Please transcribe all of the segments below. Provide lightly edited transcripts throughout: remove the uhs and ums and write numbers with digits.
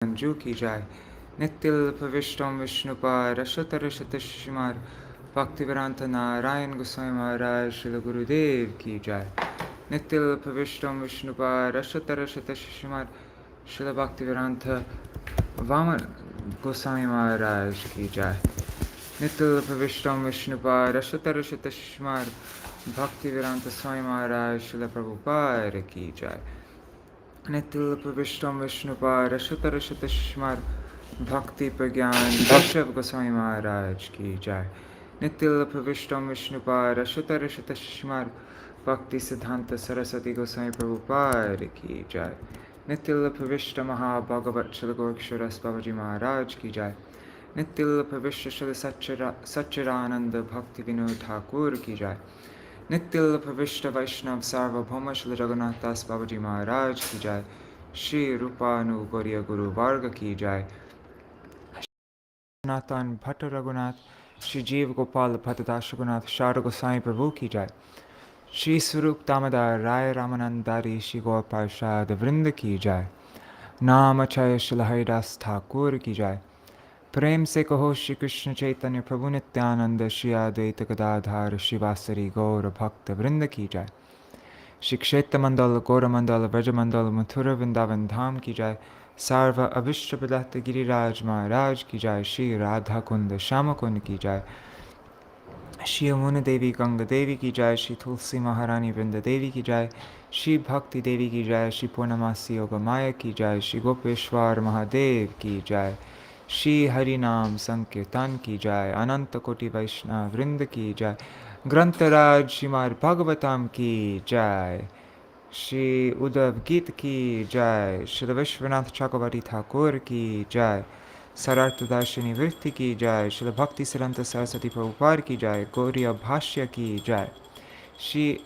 अंजू की जाय। नित्य प्रविष्टम विष्णुपाद शतरशतशिमार भक्तिवेदांत नारायण गोस्वामी महाराज श्रील गुरुदेव की जाय। नित्य प्रविष्टम विष्णुपाद शतरशतशिमार श्रील भक्तिवेदांत वामन गोस्वामी महाराज की जाय। नित्य प्रविष्टम विष्णुपाद शतरशतशिमार भक्तिवेदांत स्वामी महाराज श्रील प्रभुपाद की जाय। नित्य प्रविष्टम विष्णुपाद शतरशतशिमार भक्ति प्रज्ञान केशव गोस्वामी महाराज की जाय। नित्य प्रविष्टम विष्णुपाद शतरशतशिमार भक्तिसिद्धांत सरस्वती गोस्वामी प्रभुपाद की जाय। नित्य प्रविष्ट महाभागवत श्री गोरक्षर बाबाजी महाराज की जाय। नित्य प्रविष्ट श्री सच्चिदानंद भक्ति विनोद ठाकुर की जाय। नित्य प्रविष्ट वैष्णव सार्वभौम श्री जगन्नाथ दास बाबाजी महाराज की जाय। श्री रूपानुगौर्य गुरु वर्ग की जाय। नाथन भट्ट रघुनाथ श्री जीव गोपाल भट्टदास रघुनाथ शारद गोसाई प्रभु की जाय। श्री स्वरूप दामोदर राय रामानंदारी श्री गौर पार्षद वृंद की जाय। नाम अक्षय श्री हरिदास ठाकुर की जाय। प्रेम से कहो श्री कृष्ण चैतन्य प्रभु नित्यानंद श्री अद्वैत गदाधर शिवासरी गौर भक्त वृंद की जाय। श्री क्षेत्र मंडल गौर मंडल ब्रजमंडल मथुरा वृंदावन धाम की जाय। सर्व अविष्ट प्रदत्त गिरिराज महाराज की जाय। श्री राधा कुंद श्याम कुंद की जाय। श्री यमुना देवी गंगा देवी की जाय। श्री तुलसी महारानी वृंद देवी की जाय। श्री भक्ति देवी की जाय। श्री पूर्णमासी योग माया की जाय। श्री गोपेश्वर महादेव की जाय। श्री हरि नाम संकीर्तन की जाय। अनंत कोटि वैष्णव वृंद की जाय। ग्रंथराज श्रीमद् भागवतम की जाय। श्री उद्धव-गीता की जाय। श्री विश्वनाथ चक्रवर्ती ठाकुर की जाय। सरार्थ-दार्शिनी वृत्ति की जाय। श्री भक्तिसिद्धांत सरस्वती प्रभुपाद की जाय। गौड़ीय भाष्य की जाय। श्री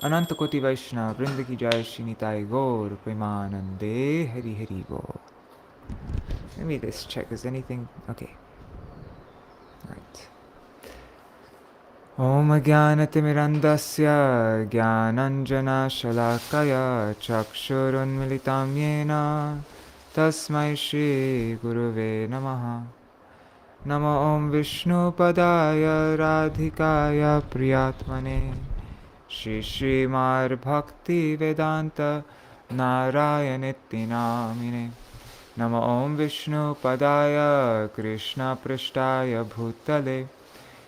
अनंत कोटि वैष्णव वृंद की जाय। श्री निताय गौर प्रेमानंदे हरि हरि बोल। Let me just check, is anything okay? Right. Om Jnanatimirandasya Jnananjana-shalakaya Chakshurunmilitam Yena Tasmai Shri Guruve Namaha. Namo Om Vishnupadaya Radhikaya Priyatmane Shri Srimad Bhakti Vedanta Narayanitti Namine. Namo Om Vishnupadaya Krishna Prishtaya Bhutale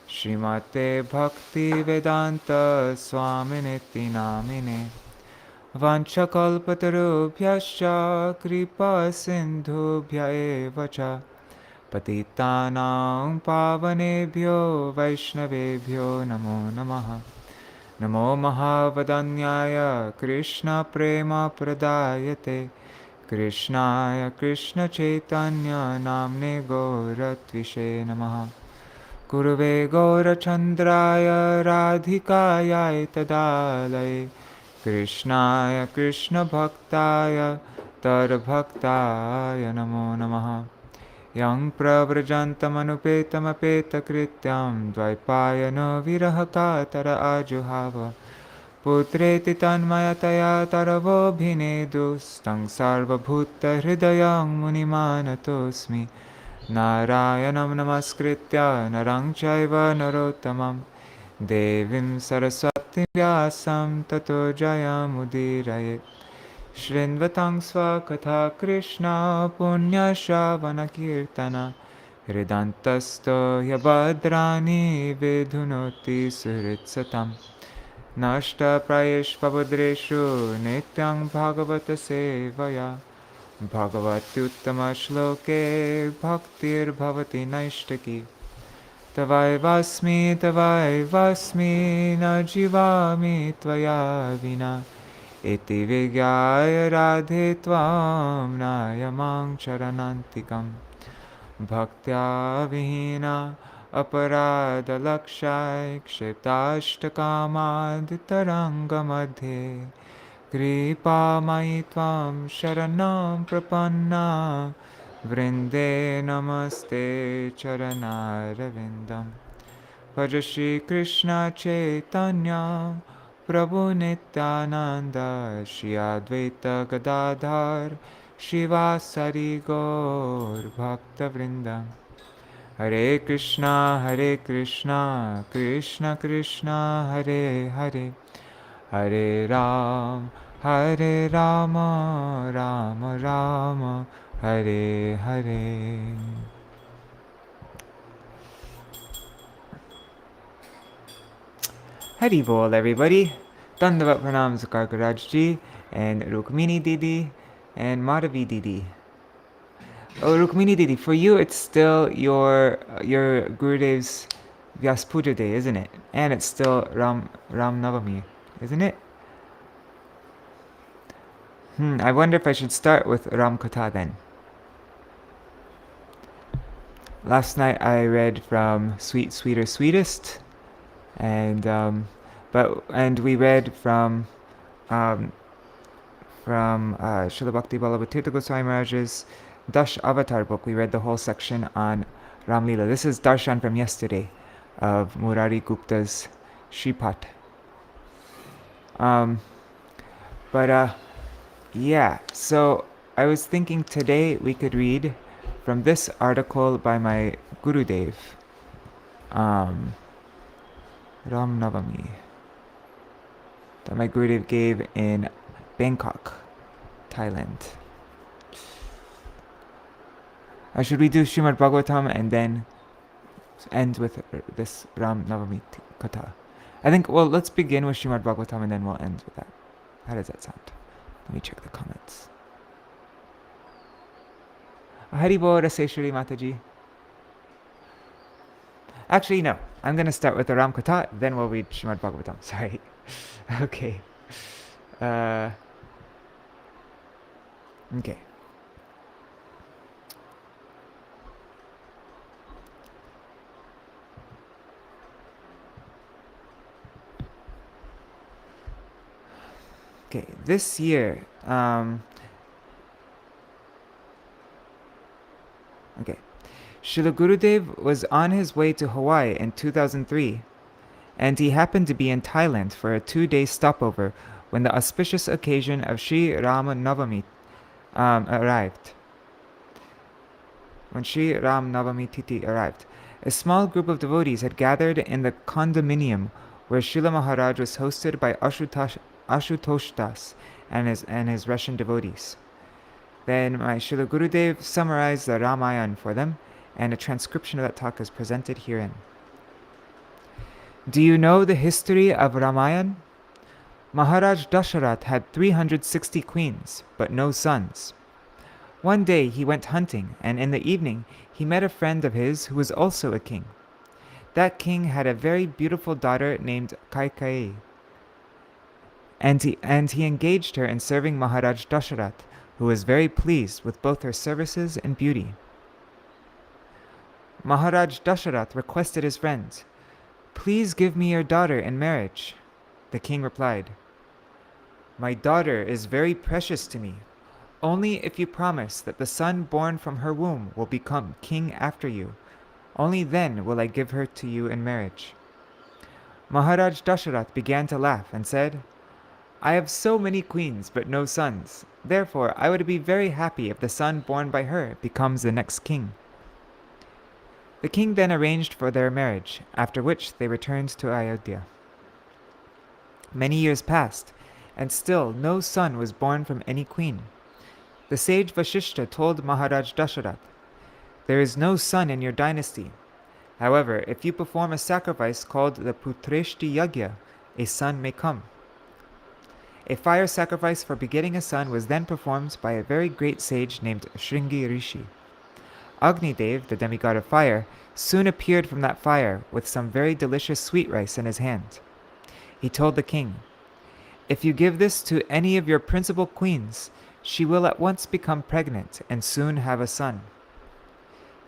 Srimate Bhakti Vedanta Swaminiti Namine. Vanchakalpatarubhyascha Kripa Sindhubhya eva cha Patitanam Pavanebhyo Vaishnavebhyo Namo Namaha. Namo Mahavadanyaya Krishna Prema Pradayate Krishnaya Krishna Chaitanya Namne Gauratvishe Namaha. Guruve Gaurachandraya Radhikaya Tadalaye Krishnaya Krishna Bhaktaya Tarbhaktaya Namo Namaha. Yang pravrjantamanupeta krityam dvaipayano virahakatara ajuhava putreti tanmayataya taravobhinedus tang sarvabhuta hridayam munimanatosmi Narayanam namaskritya narang chaiva narottamam devim saraswati vyasam tato jayamudiraye Shrinvatang svakatha Krishna punya shravana kirtana Hridantasto yabhadrani vidhunoti suhritsatam Nashta prayeshvabhadreshu nityang bhagavata sevaya Bhagavati uttama shloke bhaktir bhavati naishtaki Tavaivasmi na jivami tvaya vina Iti vigyaya radhe tvam nayamang charanantikam Bhaktya vihina aparada lakshay kshiptashtakamaditaranga madhe Kripa mai tvam sharanam prapanna Vrinde namaste charanaravindam Bhaja Shri Krishna Chaitanya Prabhu Nityananda Shri Advaita Gadadhar Shivasari Gaur Bhakta Vrinda. Hare Krishna, Krishna Krishna, Hare Hare, Hare Ram, Hare Rama, Rama Rama, Hare Hare. Hari Bol, everybody. Dandavat Pranam Karkaraj ji, and Rukmini Didi, and Madhavi Didi. Oh, Rukmini Didi, for you it's still your Gurudev's Vyas Puja day, isn't it? And it's still Ram Navami, isn't it? I wonder if I should start with Rāma-kathā then. Last night I read from Sweet, Sweeter, Sweetest, and we read from Srila Bhakti Vallabha Tirtha Goswami Maharaj's Dash Avatar book. We read the whole section on Ram Leela. This is darshan from yesterday of Murari Gupta's Shripat. Yeah, so I was thinking today we could read from this article by my Gurudev, Ram Navami, that my Gurudev gave in Bangkok, Thailand. Should we do Srimad Bhagavatam and then end with this Ram Navami Katha? I think, well, let's begin with Srimad Bhagavatam and then we'll end with that. How does that sound? Let me check the comments. Haribol Raseshwari Mataji. Actually, no. I'm going to start with the Ram Katha, then we'll read Srimad Bhagavatam. Sorry. Okay. Okay. Okay, this year, Śrīla Gurudeva was on his way to Hawaii in 2003, and he happened to be in Thailand for a 2-day stopover when the auspicious occasion of Sri Rama-Navami arrived. When Sri Ram-Navami Tithi arrived, a small group of devotees had gathered in the condominium where Srila Maharaj was hosted by Ashutosh Das and his Russian devotees. Then my Śrīla Gurudeva summarized the Ramayana for them, and a transcription of that talk is presented herein. Do you know the history of Ramayana? Maharaj Dasharatha had 360 queens, but no sons. One day he went hunting, and in the evening he met a friend of his who was also a king. That king had a very beautiful daughter named Kaikeyi, and he engaged her in serving Maharaj Dasharatha, who was very pleased with both her services and beauty. Maharaj Dasharatha requested his friend, "Please give me your daughter in marriage." The king replied, "My daughter is very precious to me. Only if you promise that the son born from her womb will become king after you, only then will I give her to you in marriage." Maharaj Dasharatha began to laugh and said, "I have so many queens but no sons. Therefore, I would be very happy if the son born by her becomes the next king." The king then arranged for their marriage, after which they returned to Ayodhya. Many years passed, and still no son was born from any queen. The sage Vasishtha told Maharaj Dasharatha, "There is no son in your dynasty. However, if you perform a sacrifice called the Putreshti Yagya, a son may come." A fire sacrifice for begetting a son was then performed by a very great sage named Shringi Rishi. Agni-dev, the demigod of fire, soon appeared from that fire with some very delicious sweet rice in his hand. He told the king, "If you give this to any of your principal queens, she will at once become pregnant and soon have a son."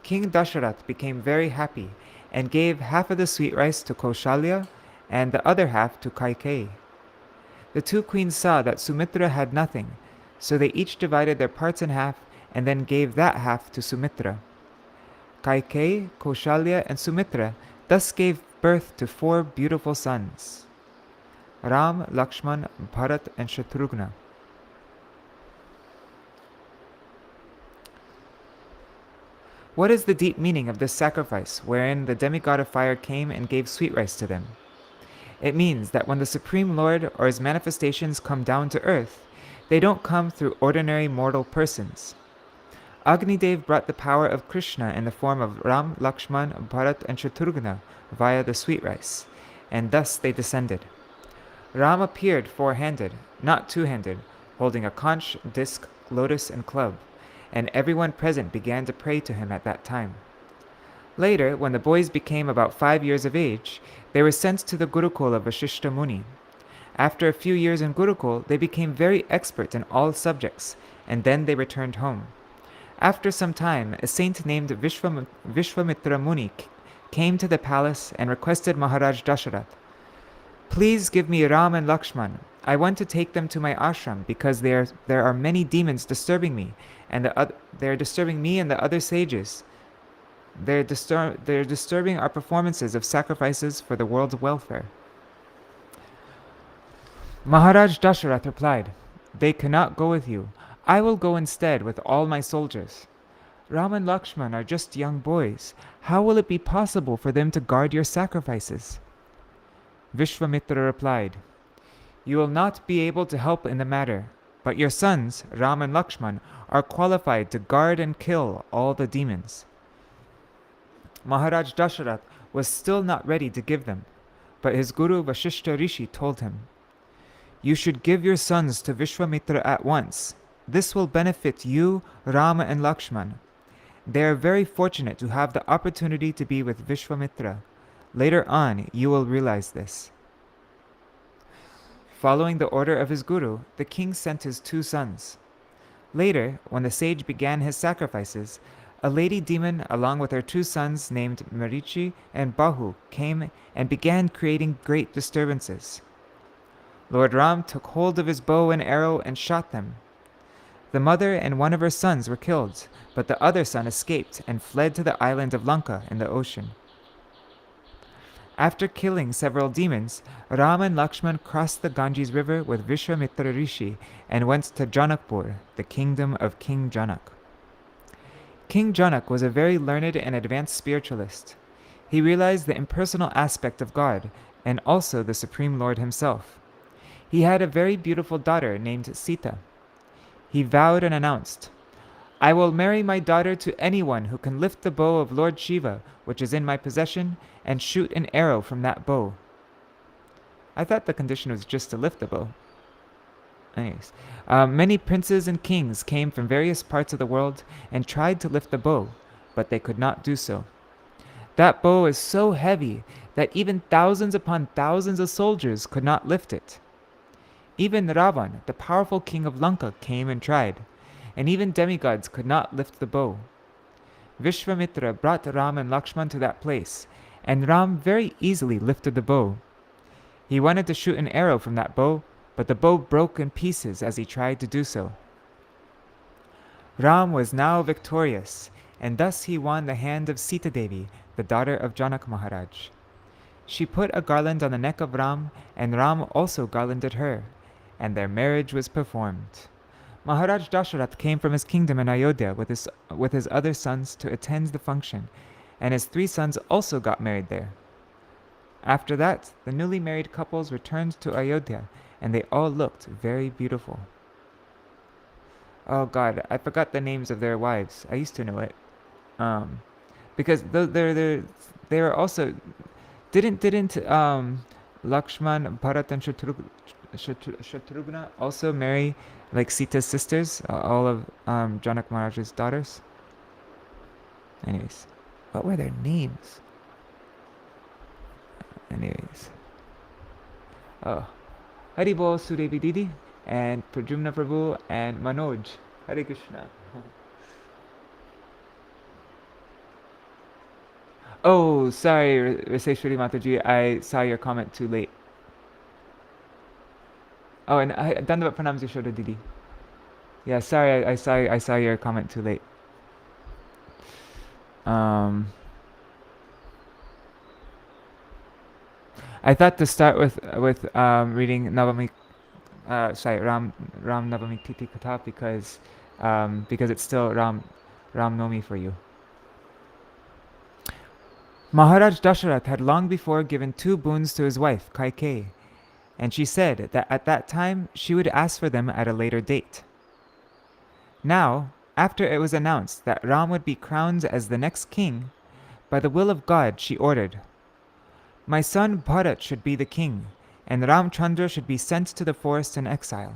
King Dasharatha became very happy and gave half of the sweet rice to Kaushalya and the other half to Kaikeyi. The two queens saw that Sumitra had nothing, so they each divided their parts in half and then gave that half to Sumitra. Kaikeyi, Kaushalya, and Sumitra thus gave birth to 4 beautiful sons: Ram, Lakshman, Bharat, and Shatrughna. What is the deep meaning of this sacrifice, wherein the demigod of fire came and gave sweet rice to them? It means that when the Supreme Lord or his manifestations come down to earth, they don't come through ordinary mortal persons. Agnidev brought the power of Krishna in the form of Ram, Lakshman, Bharat, and Shatrugna via the sweet rice, and thus they descended. Ram appeared four-handed, not two-handed, holding a conch, disc, lotus, and club, and everyone present began to pray to him at that time. Later, when the boys became about 5 years of age, they were sent to the Gurukul of Vasishtha Muni. After a few years in Gurukul, they became very expert in all subjects, and then they returned home. After some time, a saint named Viśvamitra Muni came to the palace and requested Maharaj Dasharatha, "Please give me Ram and Lakshman. I want to take them to my ashram because there are many demons disturbing me, and they are disturbing me and the other sages. They're disturbing our performances of sacrifices for the world's welfare." Maharaj Dasharatha replied, "They cannot go with you. I will go instead with all my soldiers. Ram and Lakshman are just young boys. How will it be possible for them to guard your sacrifices?" Viśvamitra replied, "You will not be able to help in the matter, but your sons, Ram and Lakshman, are qualified to guard and kill all the demons." Maharaj Dasharatha was still not ready to give them, but his guru Vasishtha Rishi told him, "You should give your sons to Viśvamitra at once. This will benefit you, Rama and Lakshman. They are very fortunate to have the opportunity to be with Viśvamitra. Later on, you will realize this." Following the order of his guru, the king sent his 2 sons. Later, when the sage began his sacrifices, a lady demon along with her 2 sons named Marichi and Bahu came and began creating great disturbances. Lord Ram took hold of his bow and arrow and shot them. The mother and one of her sons were killed, but the other son escaped and fled to the island of Lanka in the ocean. After killing several demons, Ram and Lakshman crossed the Ganges River with Viśvamitra Rishi and went to Janakpur, the kingdom of King Janak. King Janak was a very learned and advanced spiritualist. He realized the impersonal aspect of God and also the Supreme Lord himself. He had a very beautiful daughter named Sita. He vowed and announced, "I will marry my daughter to anyone who can lift the bow of Lord Shiva, which is in my possession, and shoot an arrow from that bow." I thought the condition was just to lift the bow. Anyways, many princes and kings came from various parts of the world and tried to lift the bow, but they could not do so. That bow is so heavy that even thousands upon thousands of soldiers could not lift it. Even Ravan, the powerful king of Lanka, came and tried, and even demigods could not lift the bow. Viśvamitra brought Ram and Lakshman to that place, and Ram very easily lifted the bow. He wanted to shoot an arrow from that bow, but the bow broke in pieces as he tried to do so. Ram was now victorious, and thus he won the hand of Sita Devi, the daughter of Janak Maharaj. She put a garland on the neck of Ram, and Ram also garlanded her, and their marriage was performed. Maharaj Dasharatha came from his kingdom in Ayodhya with his other sons to attend the function, and his 3 sons also got married there. After that, the newly married couples returned to Ayodhya, and they all looked very beautiful. Oh God, I forgot the names of their wives. I used to know it, because they were also didn't Lakshman, Bharat, and Shatrugna also marry like Sita's sisters, all of Janak Maharaj's daughters? Anyways, what were their names? Anyways, oh, Haribol Sudevi Didi and Pradyumna Prabhu and Manoj. Hare Krishna. Oh, sorry, Raseshwari Mataji, I saw your comment too late. Oh, and Dandavat Pranam Yashoda Didi. Yeah, sorry, I saw your comment too late. I thought to start with reading Navami, Ram Navami Titi Katha because it's still Ram Nomi for you. Maharaj Dasharatha had long before given 2 boons to his wife, Kaikeyi, and she said that at that time she would ask for them at a later date. Now, after it was announced that Ram would be crowned as the next king, by the will of God she ordered, "My son Bharat should be the king, and Ramchandra should be sent to the forest in exile."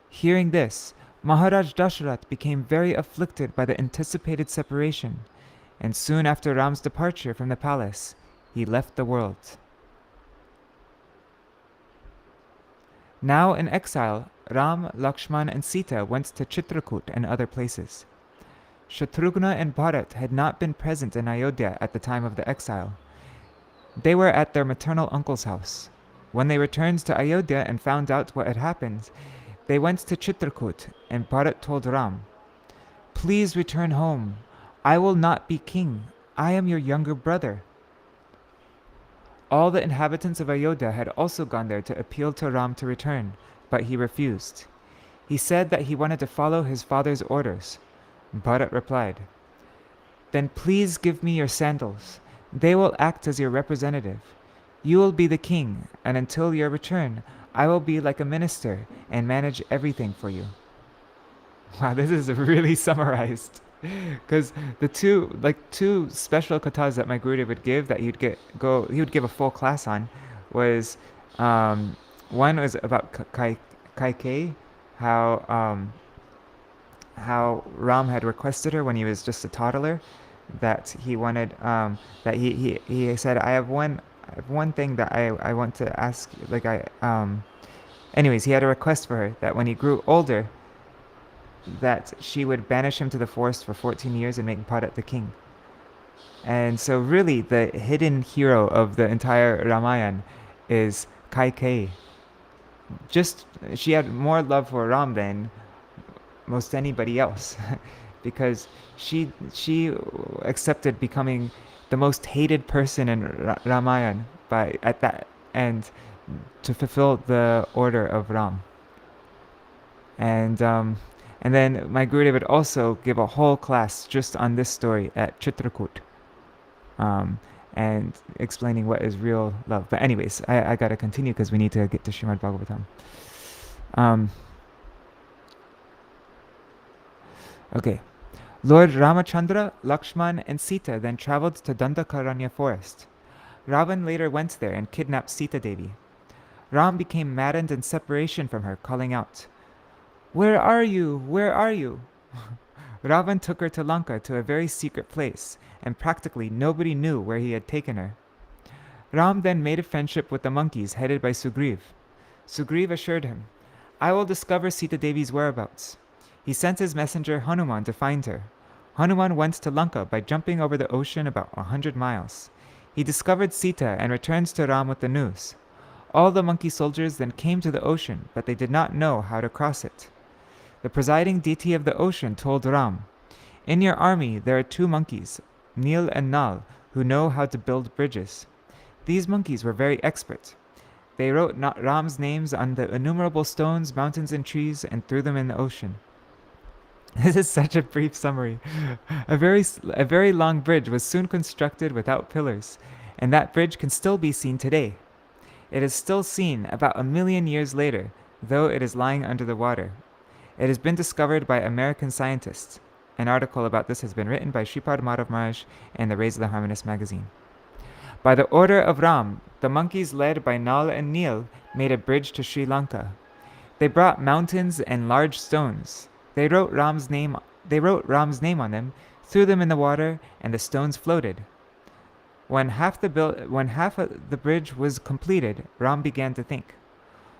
Hearing this, Maharaj Dasharatha became very afflicted by the anticipated separation, and soon after Ram's departure from the palace, he left the world. Now in exile, Ram, Lakshman, and Sita went to Chitrakoot and other places. Shatrughna and Bharat had not been present in Ayodhya at the time of the exile. They were at their maternal uncle's house. When they returned to Ayodhya and found out what had happened, they went to Chitrakoot, and Bharat told Ram, "Please return home. I will not be king. I am your younger brother." All the inhabitants of Ayodhya had also gone there to appeal to Ram to return, but he refused. He said that he wanted to follow his father's orders. Bharat replied, "Then please give me your sandals. They will act as your representative. You will be the king, and until your return, I will be like a minister and manage everything for you." Wow, this is really summarized. Because the two special kathas that my Gurudeva would give that he would give a full class on was one was about Kaikeyi, how Ram had requested her when he was just a toddler, that he wanted that he said, I have one thing that I want to ask, anyways, he had a request for her that when he grew older, that she would banish him to the forest for 14 years and make Bharat the king. And so really the hidden hero of the entire Ramayana is Kaikeyi. Just, she had more love for Ram than most anybody else because she accepted becoming the most hated person in Ramayana and to fulfill the order of Ram. And then my Gurudeva would also give a whole class just on this story at Chitrakoot, and explaining what is real love. But anyways, I gotta continue because we need to get to Srimad Bhagavatam. Okay. Lord Ramachandra, Lakshman, and Sita then traveled to Dandakaranya forest. Ravan later went there and kidnapped Sita Devi. Ram became maddened in separation from her, calling out, "Where are you? Where are you?" Ravan took her to Lanka, to a very secret place, and practically nobody knew where he had taken her. Ram then made a friendship with the monkeys headed by Sugriv. Sugriv assured him, "I will discover Sita Devi's whereabouts." He sent his messenger Hanuman to find her. Hanuman went to Lanka by jumping over the ocean about 100 miles. He discovered Sita and returned to Ram with the news. All the monkey soldiers then came to the ocean, but they did not know how to cross it. The presiding deity of the ocean told Ram, "In your army there are 2 monkeys, Nil and Nal, who know how to build bridges." These monkeys were very expert. They wrote Ram's names on the innumerable stones, mountains, and trees and threw them in the ocean. This is such a brief summary. A very long bridge was soon constructed without pillars, and that bridge can still be seen today. It is still seen about 1 million years later, though it is lying under the water. It has been discovered by American scientists. An article about this has been written by Sripad Madhav Maharaj in the Raise the Harmonious magazine. By the order of Ram, the monkeys led by Nal and Nil made a bridge to Sri Lanka. They brought mountains and large stones. They wrote Ram's name on them, threw them in the water, and the stones floated. When half of the bridge was completed, Ram began to think,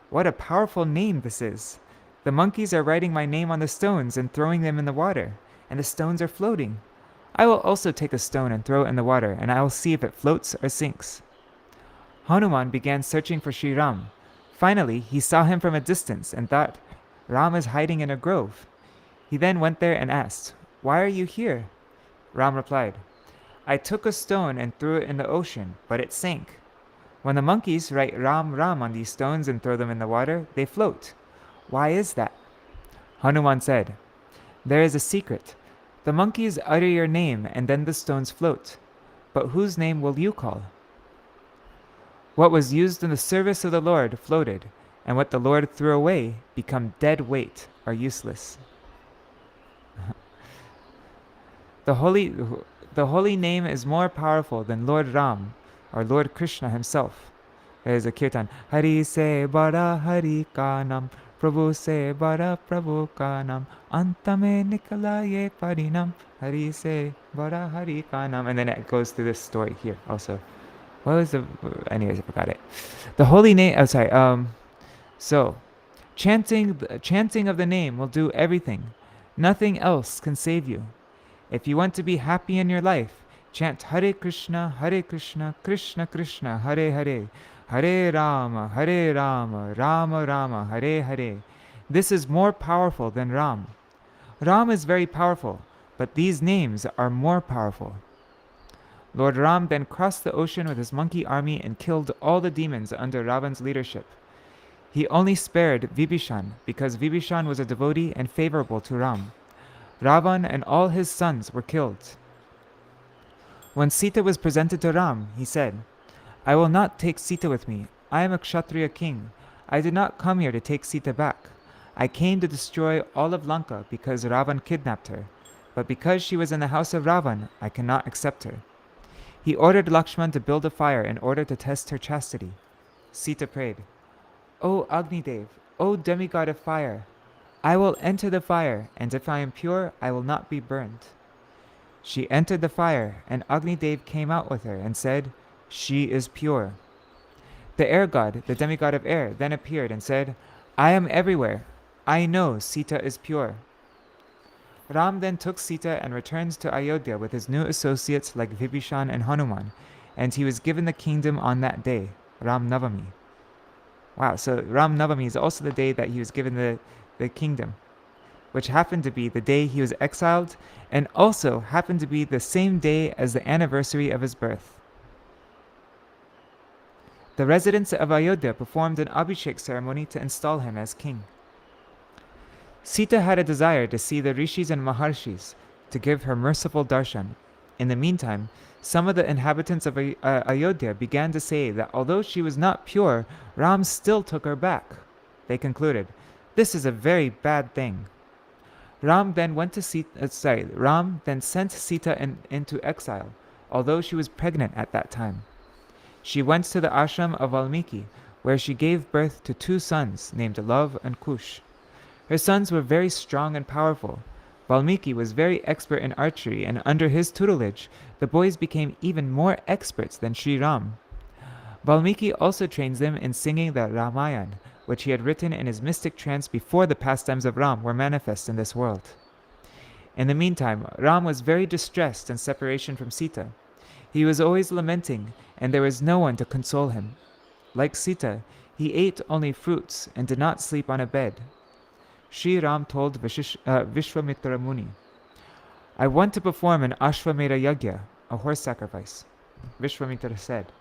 "What a powerful name this is! The monkeys are writing my name on the stones and throwing them in the water, and the stones are floating. I will also take a stone and throw it in the water, and I will see if it floats or sinks." Hanuman began searching for Sri Ram. Finally, he saw him from a distance and thought, "Ram is hiding in a grove." He then went there and asked, "Why are you here?" Ram replied, "I took a stone and threw it in the ocean, but it sank. When the monkeys write Ram Ram on these stones and throw them in the water, they float. Why is that?" Hanuman said, "There is a secret. The monkeys utter your name and then the stones float. But whose name will you call? What was used in the service of the Lord floated, and what the Lord threw away become dead weight or useless. The holy name is more powerful than Lord Ram or Lord Krishna himself. There is a kirtan. Hari se bara Hari ka nam, Prabhu se bara Prabhu ka nam, antame nikala ye parinam, Hari se bara Hari ka nam. And then it goes through this story here also. What was the... Anyways, I forgot it. The holy name... Oh, sorry. So, chanting of the name will do everything. Nothing else can save you. If you want to be happy in your life, chant Hare Krishna, Krishna Krishna, Hare Hare, Hare Rama, Rama Rama, Hare Hare. This is more powerful than Ram. Ram is very powerful, but these names are more powerful. Lord Ram then crossed the ocean with his monkey army and killed all the demons under Ravan's leadership. He only spared Vibhishan because Vibhishan was a devotee and favorable to Ram. Ravan and all his sons were killed. When Sita was presented to Ram, he said, I will not take Sita with me. I am a Kshatriya king. I did not come here to take Sita back. I came to destroy all of Lanka because Ravan kidnapped her. But because she was in the house of Ravan, I cannot accept her. He ordered Lakshman to build a fire in order to test her chastity. Sita prayed, O Agnidev, O demigod of fire, I will enter the fire, and if I am pure, I will not be burned. She entered the fire, and Agnidev came out with her and said, She is pure. The air god, the demigod of air, then appeared and said, I am everywhere. I know Sita is pure. Ram then took Sita and returned to Ayodhya with his new associates like Vibhishan and Hanuman, and he was given the kingdom on that day, Ram Navami. Wow, so Ram Navami is also the day that he was given the kingdom, which happened to be the day he was exiled and also happened to be the same day as the anniversary of his birth. The residents of Ayodhya performed an Abhishek ceremony to install him as king. Sita had a desire to see the rishis and maharshis to give her merciful darshan. In the meantime, some of the inhabitants of Ayodhya began to say that although she was not pure, Ram still took her back. They concluded, this is a very bad thing. Ram then sent Sita into exile, although she was pregnant at that time. She went to the ashram of Valmiki, where she gave birth to 2 sons named Love and Kush. Her sons were very strong and powerful. Valmiki was very expert in archery, and under his tutelage, the boys became even more experts than Sri Ram. Valmiki also trains them in singing the Ramayana, which he had written in his mystic trance before the pastimes of Ram were manifest in this world. In the meantime, Ram was very distressed in separation from Sita. He was always lamenting, and there was no one to console him. Like Sita, he ate only fruits and did not sleep on a bed. Sri Ram told Viśvanātha Muni, I want to perform an Ashvamedha Yagya, a horse sacrifice. Viśvanātha said,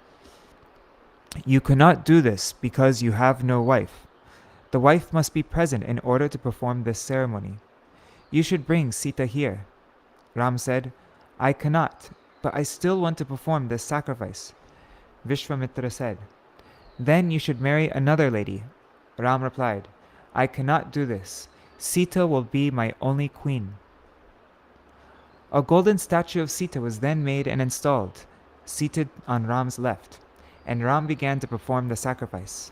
You cannot do this because you have no wife. The wife must be present in order to perform this ceremony. You should bring Sita here. Ram said, I cannot, but I still want to perform this sacrifice. Viśvanātha said, Then you should marry another lady. Ram replied, I cannot do this. Sita will be my only queen. A golden statue of Sita was then made and installed, seated on Ram's left, and Ram began to perform the sacrifice.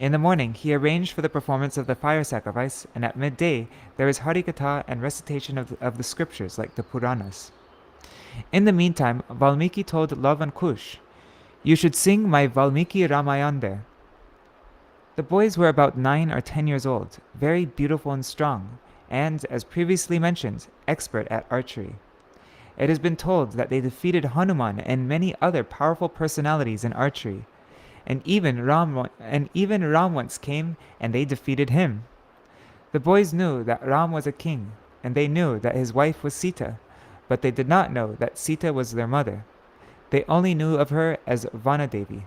In the morning, he arranged for the performance of the fire sacrifice, and at midday there was Harikatha and recitation of the scriptures like the Puranas. In the meantime, Valmiki told Love and Kush, You should sing my Valmiki Ramayana there. The boys were about 9 or 10 years old, very beautiful and strong, and, as previously mentioned, expert at archery. It has been told that they defeated Hanuman and many other powerful personalities in archery, and even Ram once came and they defeated him. The boys knew that Ram was a king, and they knew that his wife was Sita, but they did not know that Sita was their mother. They only knew of her as Vanadevi.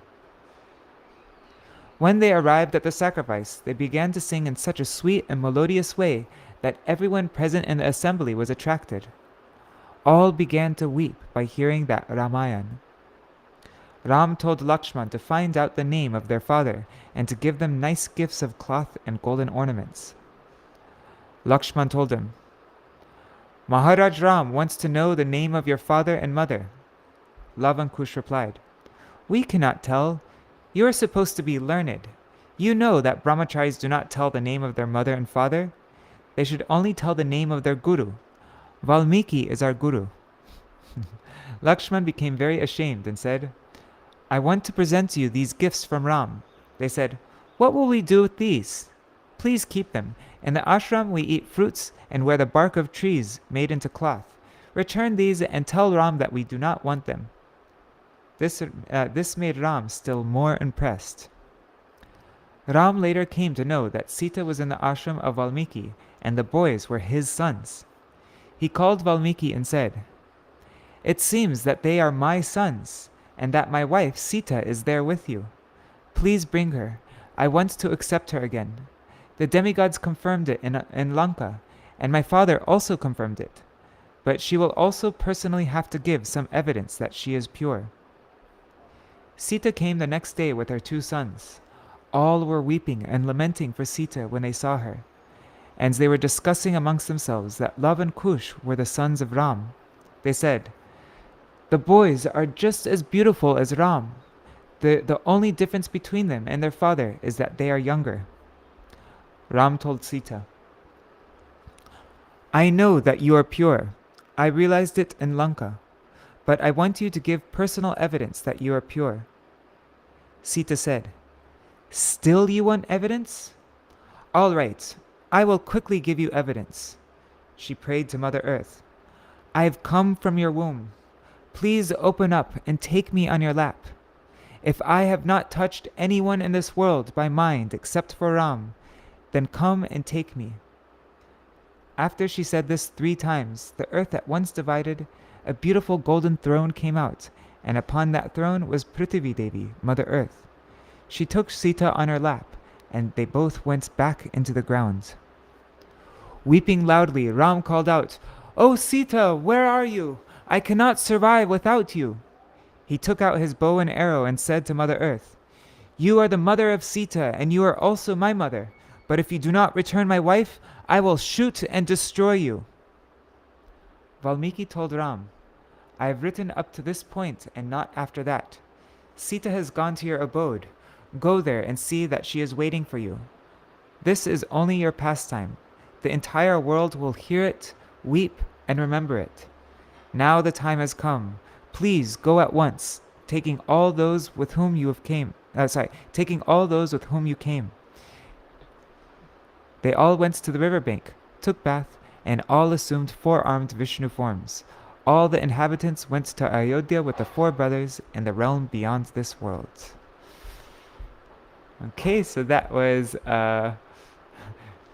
When they arrived at the sacrifice, they began to sing in such a sweet and melodious way that everyone present in the assembly was attracted. All began to weep by hearing that Ramayana. Ram told Lakshman to find out the name of their father and to give them nice gifts of cloth and golden ornaments. Lakshman told him, Maharaj Ram wants to know the name of your father and mother. Lavankush replied, We cannot tell. You are supposed to be learned. You know that brahmacharis do not tell the name of their mother and father. They should only tell the name of their guru. Valmiki is our guru. Lakshman became very ashamed and said, I want to present to you these gifts from Ram. They said, What will we do with these? Please keep them. In the ashram we eat fruits and wear the bark of trees made into cloth. Return these and tell Ram that we do not want them. This made Ram still more impressed. Ram later came to know that Sita was in the ashram of Valmiki and the boys were his sons. He called Valmiki and said, It seems that they are my sons, and that my wife Sita is there with you. Please bring her. I want to accept her again. The demigods confirmed it in Lanka, and my father also confirmed it. But she will also personally have to give some evidence that she is pure. Sita came the next day with her 2 sons. All were weeping and lamenting for Sita when they saw her, and they were discussing amongst themselves that Lava and Kush were the sons of Ram. They said, The boys are just as beautiful as Ram. The only difference between them and their father is that they are younger. Ram told Sita, I know that you are pure. I realized it in Lanka, but I want you to give personal evidence that you are pure. Sita said, Still you want evidence? All right, I will quickly give you evidence. She prayed to Mother Earth, I have come from your womb. Please open up and take me on your lap. If I have not touched anyone in this world by mind except for Ram, then come and take me. After she said this 3 times, the earth at once divided, a beautiful golden throne came out, and upon that throne was Prithvi Devi, Mother Earth. She took Sita on her lap, and they both went back into the ground. Weeping loudly, Ram called out, "O Sita, where are you? I cannot survive without you." He took out his bow and arrow and said to Mother Earth, "You are the mother of Sita, and you are also my mother. But if you do not return my wife, I will shoot and destroy you." Valmiki told Ram, "I have written up to this point and not after that. Sita has gone to your abode. Go there and see that she is waiting for you. This is only your pastime. The entire world will hear it, weep, and remember it. Now the time has come. Please go at once, taking all those with whom you came. They all went to the riverbank, took bath, and all assumed 4-armed Vishnu forms. All the inhabitants went to Ayodhya with the 4 brothers in the realm beyond this world." Okay, so that was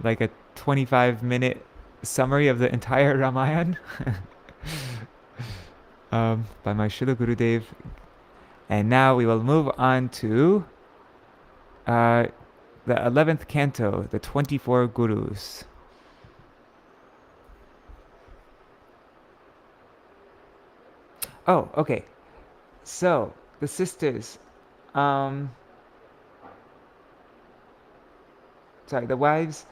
like a 25-minute summary of the entire Ramayana by my Śrīla Gurudeva. And now we will move on to the 11th canto, the 24 Gurus. Oh, okay. So, the sisters, the wives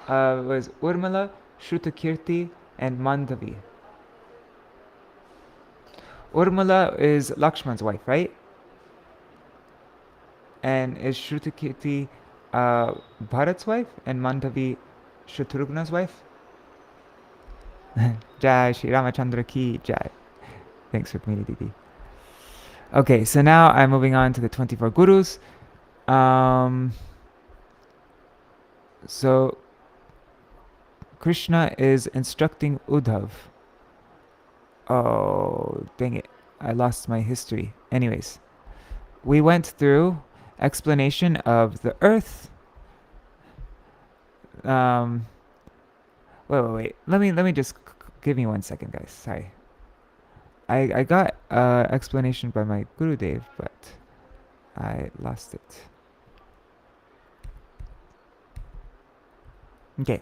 was Urmila, Shrutakirti, and Mandavi. Urmila is Lakshman's wife, right? And is Shrutakirti Bharat's wife, and Mandavi Shatrugna's wife? Jai Shri Ramachandra ki Jai. Thanks for community, Didi. Okay, so now I'm moving on to the 24 Gurus. So Krishna is instructing Uddhav. Oh, dang it. I lost my history. Anyways, we went through explanation of the earth. Wait. Let me just give me 1 second, guys. Sorry. I got explanation by my Gurudev, but I lost it. Okay.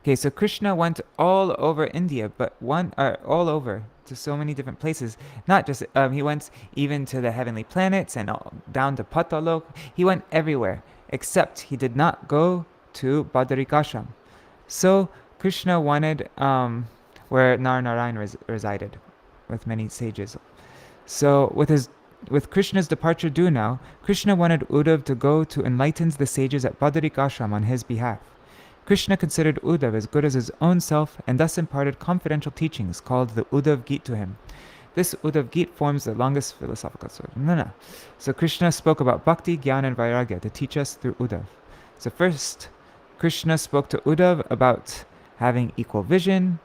Okay, so Krishna went all over India, but all over to so many different places. Not just he went even to the heavenly planets and down to Patalok. He went everywhere, except he did not go to Badarikashram. So Krishna wanted where Narayan resided, with many sages. So with Krishna's departure due now, Krishna wanted Uddhava to go to enlighten the sages at Badarikashram on his behalf. Krishna considered Uddhava as good as his own self and thus imparted confidential teachings called the Uddhava-gīta to him. This Uddhava-gīta forms the longest philosophical story. So Krishna spoke about bhakti, jnana, and vairagya to teach us through Uddhava. So first, Krishna spoke to Uddhava about having equal vision,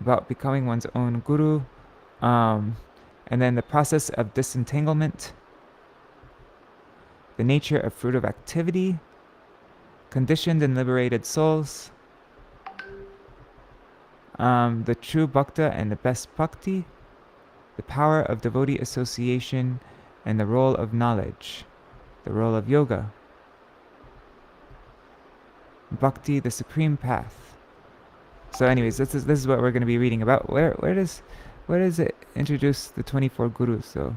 about becoming one's own guru, and then the process of disentanglement, the nature of fruitive activity, conditioned and liberated souls, the true bhakta and the best bhakti, the power of devotee association, and the role of knowledge, the role of yoga, bhakti, the supreme path. So anyways, this is what we're going to be reading about. Where does it introduce the 24 gurus? So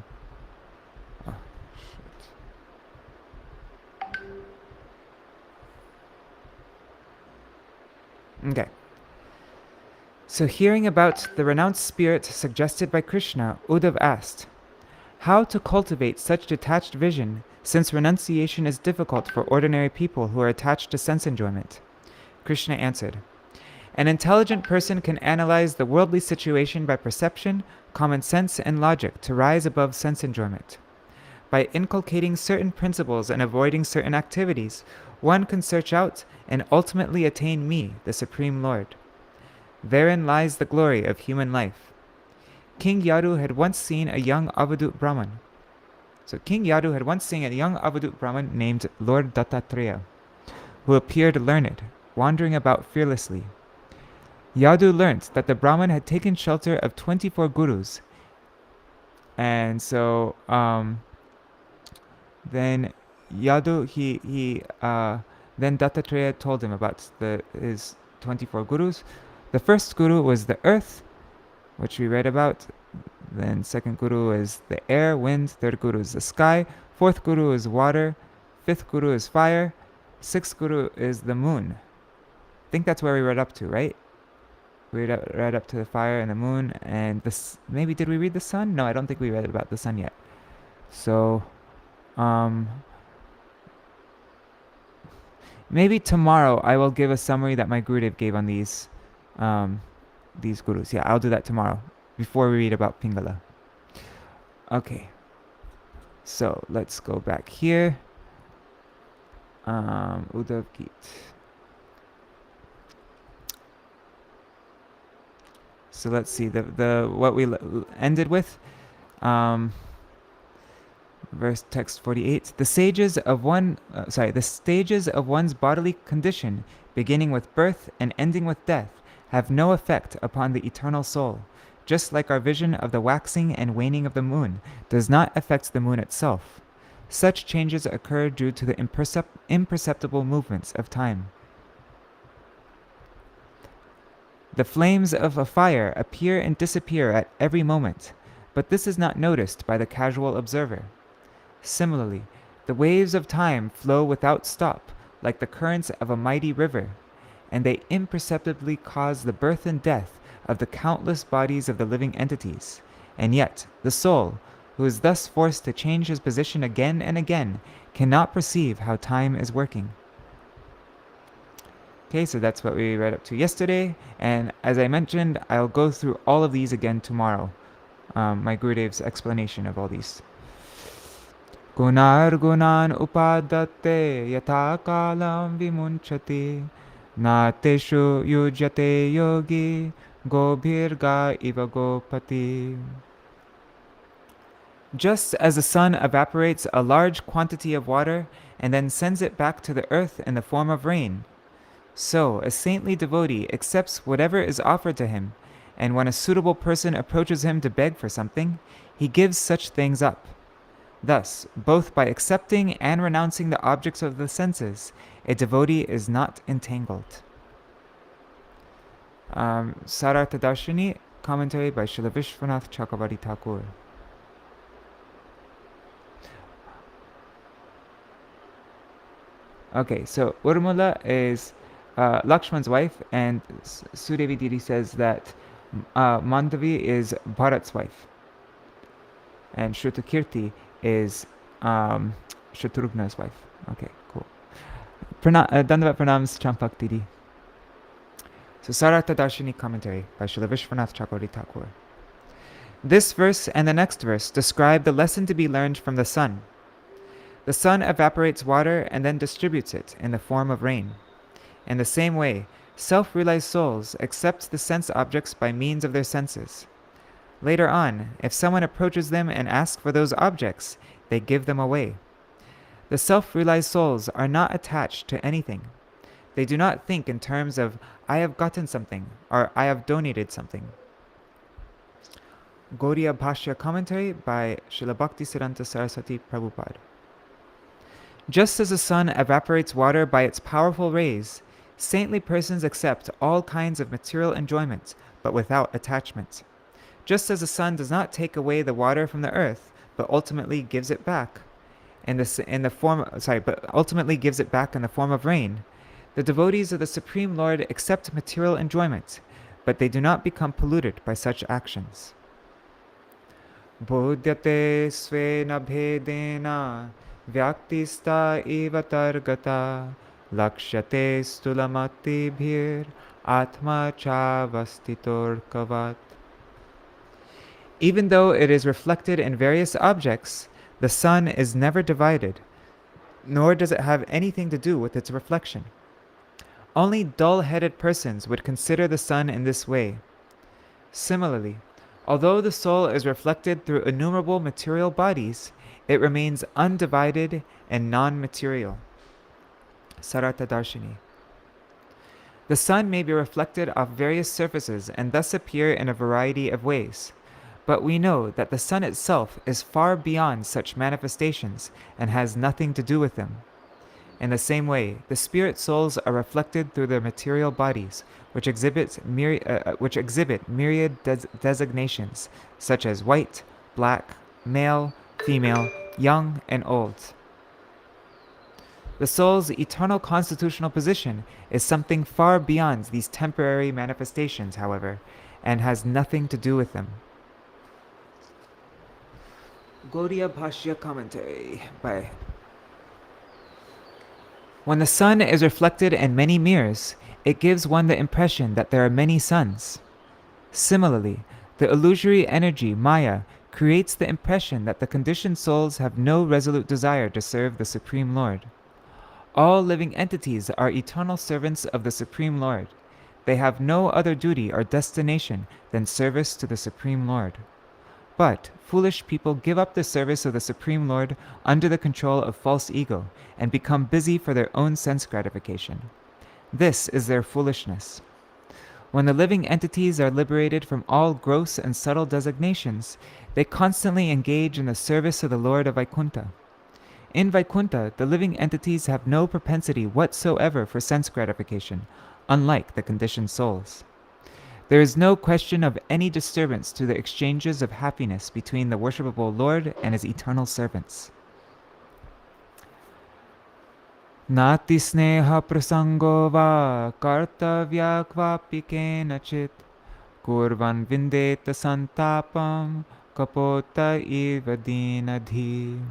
okay. So hearing about the renounced spirit suggested by Krishna, Uddhava asked, how to cultivate such detached vision, since renunciation is difficult for ordinary people who are attached to sense enjoyment? Krishna answered, an intelligent person can analyze the worldly situation by perception, common sense, and logic to rise above sense enjoyment. By inculcating certain principles and avoiding certain activities, one can search out and ultimately attain me, the Supreme Lord. Therein lies the glory of human life. King Yadu had once seen a young Avadut Brahman. So King Yadu had once seen a young Avadut Brahman named Lord Dattatreya, who appeared learned, wandering about fearlessly. Yadu learnt that the Brahman had taken shelter of 24 gurus. And so then Yadu, then Dattatreya told him about his 24 gurus. The first guru was the earth, which we read about. Then second guru is the air, wind. Third guru is the sky. Fourth guru is water. Fifth guru is fire. Sixth guru is the moon. I think that's where we read up to, right? We read up to the fire and the moon, and maybe did we read the sun? No, I don't think we read about the sun yet. So, maybe tomorrow I will give a summary that my Gurudev gave on these gurus. Yeah, I'll do that tomorrow before we read about Pingala. Okay. So let's go back here. Uddhava-gīta. So let's see the what we ended with. Verse text 48. The stages of one's bodily condition, beginning with birth and ending with death, have no effect upon the eternal soul, just like our vision of the waxing and waning of the moon does not affect the moon itself. Such changes occur due to the imperceptible movements of time. The flames of a fire appear and disappear at every moment, but this is not noticed by the casual observer. Similarly, the waves of time flow without stop, like the currents of a mighty river, and they imperceptibly cause the birth and death of the countless bodies of the living entities. And yet, the soul, who is thus forced to change his position again and again, cannot perceive how time is working. Okay, so that's what we read up to yesterday, and as I mentioned, I'll go through all of these again tomorrow. My Gurudev's explanation of all these. Gunar gunan upadatte yatha kalam vimunchati nateshu yujyate yogi gobhirga iva gopati. Just as the sun evaporates a large quantity of water and then sends it back to the earth in the form of rain, so a saintly devotee accepts whatever is offered to him, and when a suitable person approaches him to beg for something, he gives such things up. Thus, both by accepting and renouncing the objects of the senses, a devotee is not entangled. Sārārtha-darśinī, commentary by Śrīla Viśvanātha Cakravartī Ṭhākura. Okay, so Urmila is Lakshman's wife, and Sudevi Didi says that Mandavi is Bharat's wife, and Shrutakirti is Shatrughna's wife. Okay, cool. Dandavat pranams Champak Didi. So Sārārtha-darśinī commentary by Śrīla Viśvanātha Cakravartī Ṭhākura. This verse and the next verse describe the lesson to be learned from the sun. The sun evaporates water and then distributes it in the form of rain. In the same way, self-realized souls accept the sense objects by means of their senses. Later on, if someone approaches them and asks for those objects, they give them away. The self-realized souls are not attached to anything. They do not think in terms of, I have gotten something, or I have donated something. Gauḍīya Bhāṣya commentary by Srila Bhaktisiddhānta Sarasvatī Prabhupāda. Just as the sun evaporates water by its powerful rays, saintly persons accept all kinds of material enjoyment, but without attachment. Just as the sun does not take away the water from the earth, but ultimately gives it back in the form of rain, the devotees of the Supreme Lord accept material enjoyment, but they do not become polluted by such actions. Bodhyate svena bhedena vyaktista eva targata lakshyate stulamati bhir atma chavastitor kavat. Even though it is reflected in various objects, the sun is never divided, nor does it have anything to do with its reflection. Only dull-headed persons would consider the sun in this way. Similarly, although the soul is reflected through innumerable material bodies, it remains undivided and non-material. Sārārtha-darśinī. The sun may be reflected off various surfaces and thus appear in a variety of ways. But we know that the sun itself is far beyond such manifestations and has nothing to do with them. In the same way, the spirit souls are reflected through their material bodies, which exhibit myriad designations, such as white, black, male, female, young, and old. The soul's eternal constitutional position is something far beyond these temporary manifestations, however, and has nothing to do with them. Gauḍīya Bhāṣya commentary by. When the sun is reflected in many mirrors, it gives one the impression that there are many suns. Similarly, the illusory energy, Maya, creates the impression that the conditioned souls have no resolute desire to serve the Supreme Lord. All living entities are eternal servants of the Supreme Lord. They have no other duty or destination than service to the Supreme Lord. But foolish people give up the service of the Supreme Lord under the control of false ego and become busy for their own sense gratification. This is their foolishness. When the living entities are liberated from all gross and subtle designations, they constantly engage in the service of the Lord of Vaikuntha. In Vaikuntha, the living entities have no propensity whatsoever for sense gratification, unlike the conditioned souls. There is no question of any disturbance to the exchanges of happiness between the worshipable Lord and his eternal servants. Nati sneha prasango va kartavya kvapi kenachit kurvan vindeta santapam kapota iva dinadhi.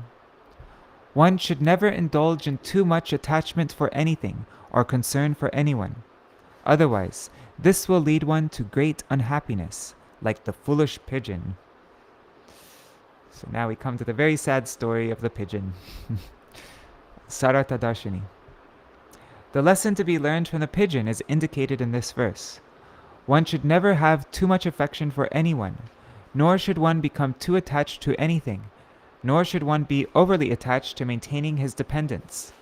One should never indulge in too much attachment for anything or concern for anyone. Otherwise, this will lead one to great unhappiness, like the foolish pigeon. So now we come to the very sad story of the pigeon. Sārārtha-darśinī. The lesson to be learned from the pigeon is indicated in this verse. One should never have too much affection for anyone, nor should one become too attached to anything, nor should one be overly attached to maintaining his dependence.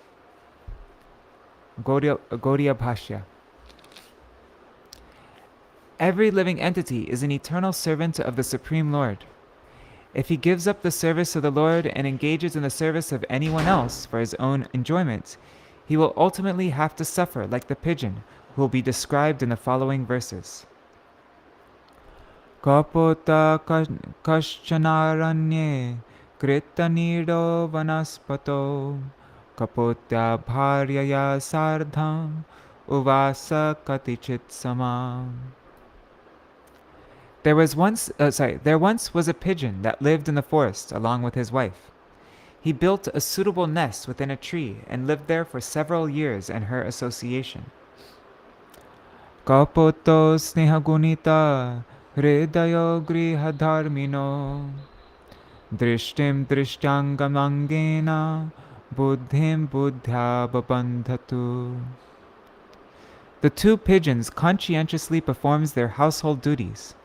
Gauḍīya Bhāṣya. Every living entity is an eternal servant of the Supreme Lord. If he gives up the service of the Lord and engages in the service of anyone else for his own enjoyment, he will ultimately have to suffer like the pigeon, who will be described in the following verses. Kapota kaschanaranye kritanido vanaspato kapotya bharyaya sardham uvasa katichit samam. There once was a pigeon that lived in the forest along with his wife. He built a suitable nest within a tree and lived there for several years in her association. Kapoto snehagunita hridayo grihadharmino drishtim drishtyangamangena buddhim buddhya babandhatu. The two pigeons conscientiously performed their household duties.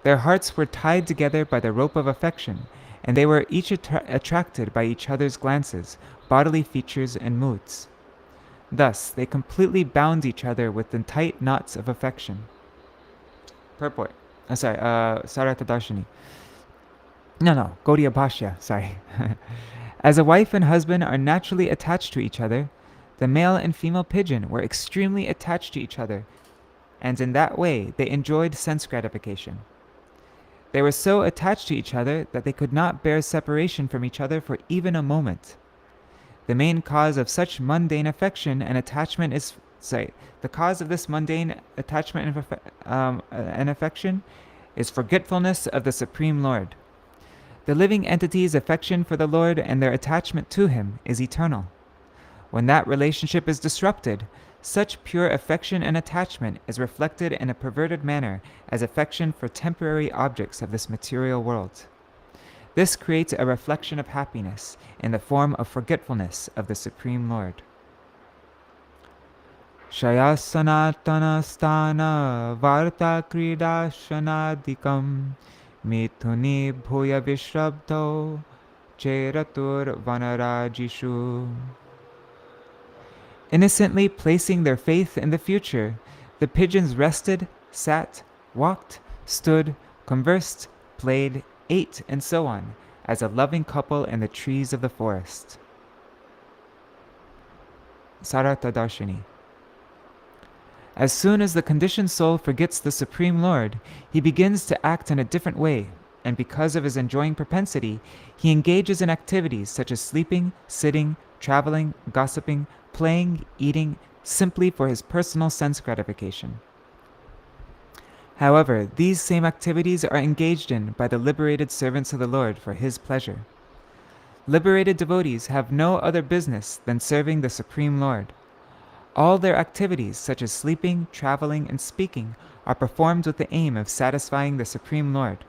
Their hearts were tied together by the rope of affection, and they were each attracted by each other's glances, bodily features, and moods. Thus, they completely bound each other with the tight knots of affection. Purport. Sārārtha-darśinī. Gauḍīya Bhāṣya, sorry. As a wife and husband are naturally attached to each other, the male and female pigeon were extremely attached to each other, and in that way they enjoyed sense gratification. They were so attached to each other that they could not bear separation from each other for even a moment. The main cause of such mundane affection and attachment is, the cause of this mundane attachment and affection is forgetfulness of the Supreme Lord. The living entity's affection for the Lord and their attachment to Him is eternal. When that relationship is disrupted, such pure affection and attachment is reflected in a perverted manner as affection for temporary objects of this material world. This creates a reflection of happiness in the form of forgetfulness of the Supreme Lord. Shayasanatana sthana varta krida shanadikam mithuni bhuya vishrabdho cheratur vanarajishu. Innocently placing their faith in the future, the pigeons rested, sat, walked, stood, conversed, played, ate, and so on, as a loving couple in the trees of the forest. Sārārtha-darśinī. As soon as the conditioned soul forgets the Supreme Lord, he begins to act in a different way, and because of his enjoying propensity, he engages in activities such as sleeping, sitting, traveling, gossiping, playing, eating, simply for his personal sense gratification. However, these same activities are engaged in by the liberated servants of the Lord for His pleasure. Liberated devotees have no other business than serving the Supreme Lord. All their activities, such as sleeping, traveling, and speaking, are performed with the aim of satisfying the Supreme Lord.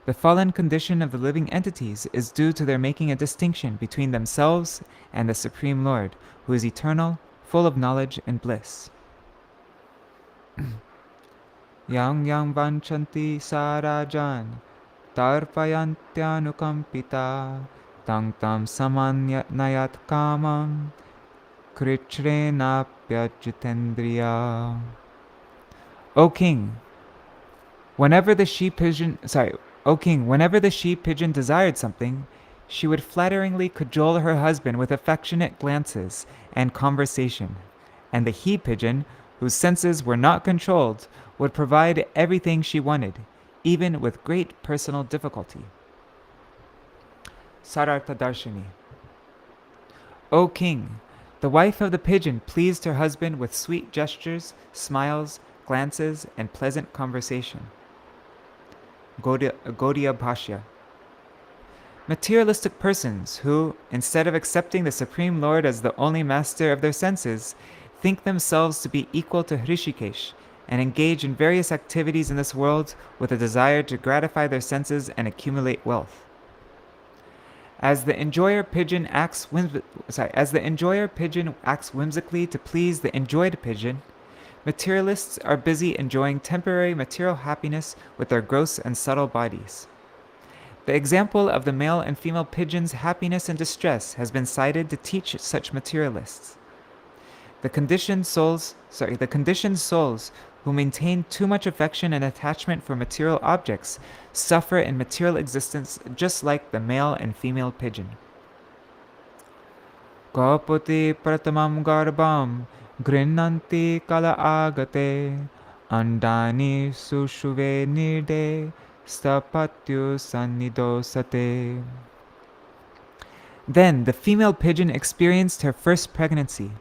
The fallen condition of the living entities is due to their making a distinction between themselves and the Supreme Lord, who is eternal, full of knowledge and bliss. Yang vanchanti sarajan tarpayantyānukampita tang tam samanyat kamam krichrenapyajitendriya. O King, whenever the she-pigeon desired something, she would flatteringly cajole her husband with affectionate glances and conversation, and the he-pigeon, whose senses were not controlled, would provide everything she wanted, even with great personal difficulty. Sārārtha-darśinī. O King, the wife of the pigeon pleased her husband with sweet gestures, smiles, glances, and pleasant conversation. Gauḍīya Bhāṣya. Materialistic persons who, instead of accepting the Supreme Lord as the only master of their senses, think themselves to be equal to Hrishikesh and engage in various activities in this world with a desire to gratify their senses and accumulate wealth. As the enjoyer pigeon acts whimsically to please the enjoyed pigeon, materialists are busy enjoying temporary material happiness with their gross and subtle bodies. The example of the male and female pigeon's happiness and distress has been cited to teach such materialists. The conditioned souls who maintain too much affection and attachment for material objects suffer in material existence just like the male and female pigeon. Kapati pratamam garbam Grinanti kala agate andani sushuve nirde stapatyu sannidosate. Then the female pigeon experienced her first pregnancy.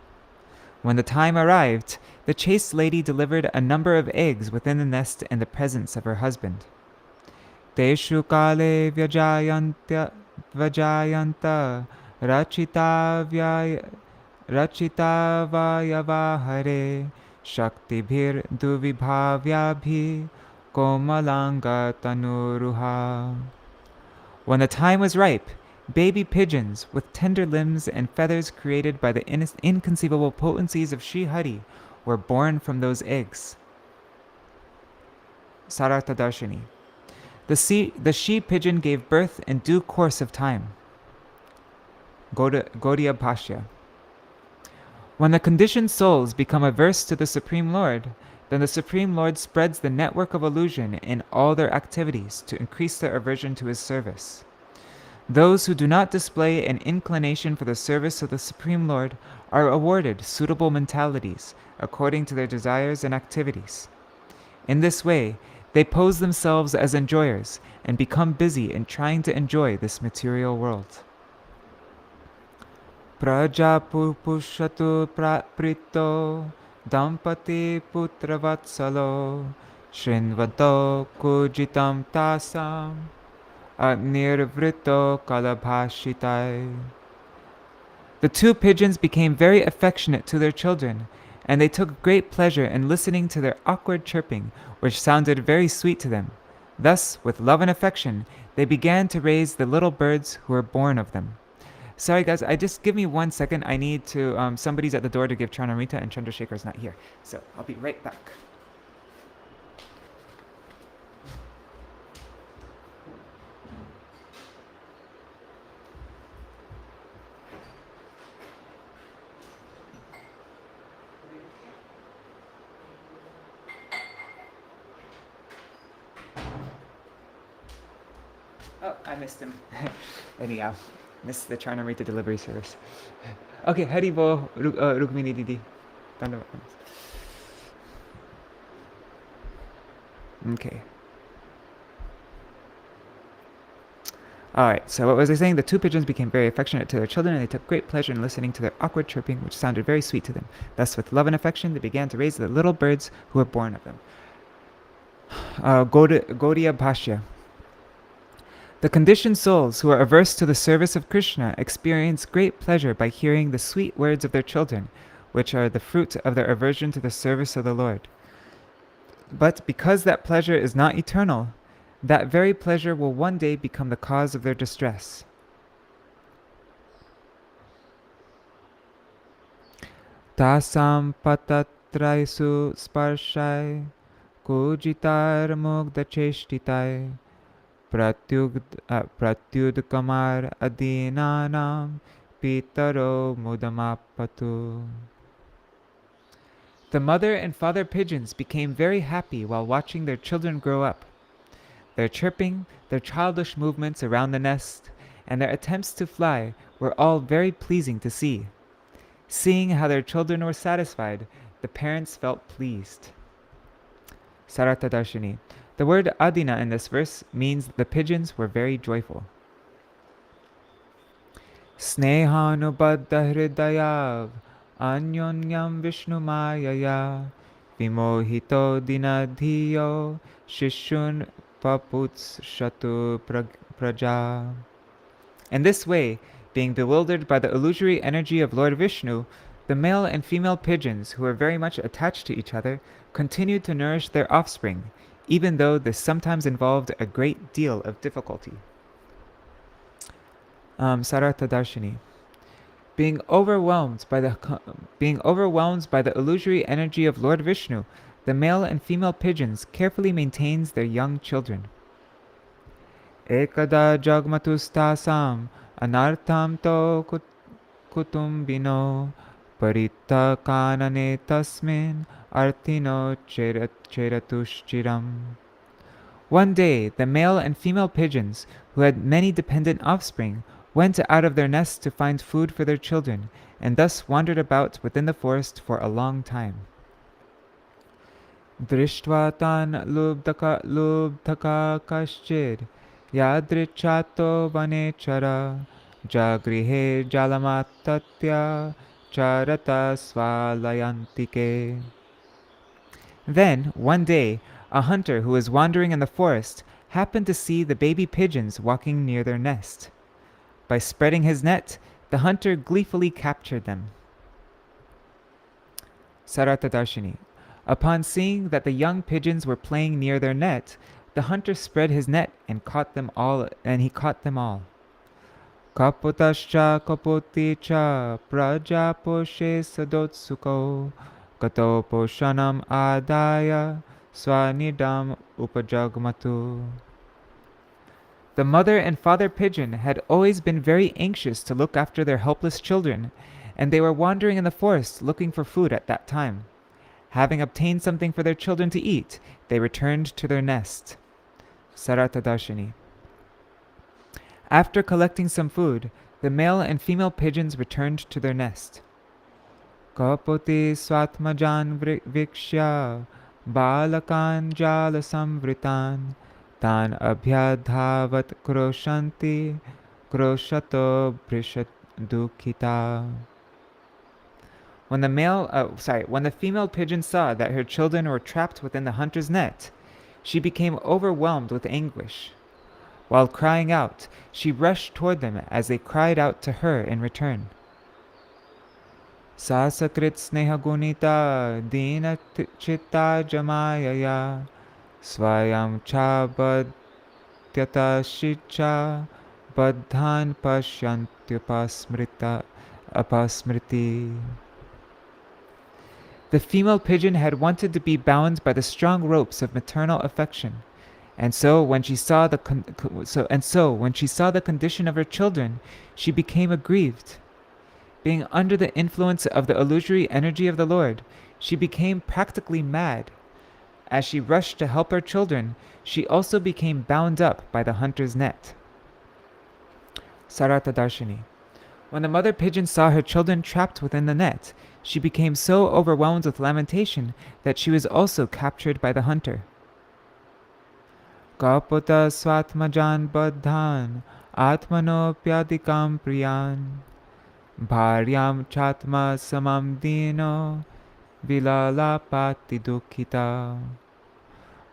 When the time arrived, the chaste lady delivered a number of eggs within the nest in the presence of her husband. Teshu kale vyajayanta rachitavayavahare shaktibhir duvibhavyabhi komalanga tanuruha. When the time was ripe, baby pigeons with tender limbs and feathers created by the inconceivable potencies of Sri Hari were born from those eggs. Sārārtha-darśinī. The she pigeon gave birth in due course of time. Gauḍīya Bhāṣya. When the conditioned souls become averse to the Supreme Lord, then the Supreme Lord spreads the network of illusion in all their activities to increase their aversion to his service. Those who do not display an inclination for the service of the Supreme Lord are awarded suitable mentalities according to their desires and activities. In this way, they pose themselves as enjoyers and become busy in trying to enjoy this material world. Prajapupushatu prito dampati putravatsalo shrinvato kujitam tasam nirvrito kalabhashitai. The two pigeons became very affectionate to their children, and they took great pleasure in listening to their awkward chirping, which sounded very sweet to them. Thus, with love and affection, they began to raise the little birds who were born of them. Sorry guys, just give me 1 second. I need to, somebody's at the door to give Charnamrita and Chandrasekhar's not here. So, I'll be right back. Oh, I missed him. Anyhow, missed the Charnamrita delivery service. Okay, Haribo, Rukmini Didi. Okay. Alright, so what was I saying? The two pigeons became very affectionate to their children, and they took great pleasure in listening to their awkward chirping, which sounded very sweet to them. Thus, with love and affection, they began to raise the little birds who were born of them. Gauḍīya Bhāṣya. The conditioned souls who are averse to the service of Krishna experience great pleasure by hearing the sweet words of their children, which are the fruit of their aversion to the service of the Lord. But because that pleasure is not eternal, that very pleasure will one day become the cause of their distress. Tasam patatraisu sparshai kujitar mugda cheshtitai pratyudkamar adinanam pitaro mudamapatu. The mother and father pigeons became very happy while watching their children grow up. Their chirping, their childish movements around the nest, and their attempts to fly were all very pleasing to see. Seeing how their children were satisfied, the parents felt pleased. Sārārtha-darśinī. The word adina in this verse means the pigeons were very joyful. Snehanubadda hridayav anyonyam vishnumayaya vimohito dinadhiyo shishun paputs shatu praja. In this way, being bewildered by the illusory energy of Lord Vishnu, the male and female pigeons, who were very much attached to each other, continued to nourish their offspring, even though this sometimes involved a great deal of difficulty. Sārārtha-darśinī. Being overwhelmed by the illusory energy of Lord Vishnu, the male and female pigeons carefully maintains their young children. Ekada jagmatustasam anartham to kutumbino parita kanane tasmin artino cheratushchiram. One day, the male and female pigeons, who had many dependent offspring, went out of their nests to find food for their children, and thus wandered about within the forest for a long time. Drishtva tan lubdhaka kaschid yadrichato vanechara jagrihe jalamatatya charata svalayantike. Then, one day, a hunter who was wandering in the forest happened to see the baby pigeons walking near their nest. By spreading his net, the hunter gleefully captured them. Sārārtha-darśinī. Upon seeing that the young pigeons were playing near their net, the hunter spread his net and caught them all. Kapotascha kapoticha prajaposhe sadotsuko kato poshanam adaya swanidam upajagmatu. The mother and father pigeon had always been very anxious to look after their helpless children, and they were wandering in the forest looking for food at that time. Having obtained something for their children to eat, they returned to their nest. Sārārtha-darśinī. After collecting some food, the male and female pigeons returned to their nest. Kapoti swatmajan vikshya balakan jala samvritan tan abhyadhavat kroshanti kroshato brishat dukkita. When the female pigeon saw that her children were trapped within the hunter's net, she became overwhelmed with anguish. While crying out, she rushed toward them as they cried out to her in return. Sasakrit snehagunita dina chitta jamayaya swayam cha badhyata shicha badhan pasyantyapasmriti. The female pigeon had wanted to be bound by the strong ropes of maternal affection, and so when she saw the condition of her children, she became aggrieved. Being under the influence of the illusory energy of the Lord, she became practically mad. As she rushed to help her children, she also became bound up by the hunter's net. Sārārtha-darśinī. When the mother pigeon saw her children trapped within the net, she became so overwhelmed with lamentation that she was also captured by the hunter. Kapota swatmajan baddhan atmanopyadikam priyan bharyam chatma samam dino vilalapati dukkita.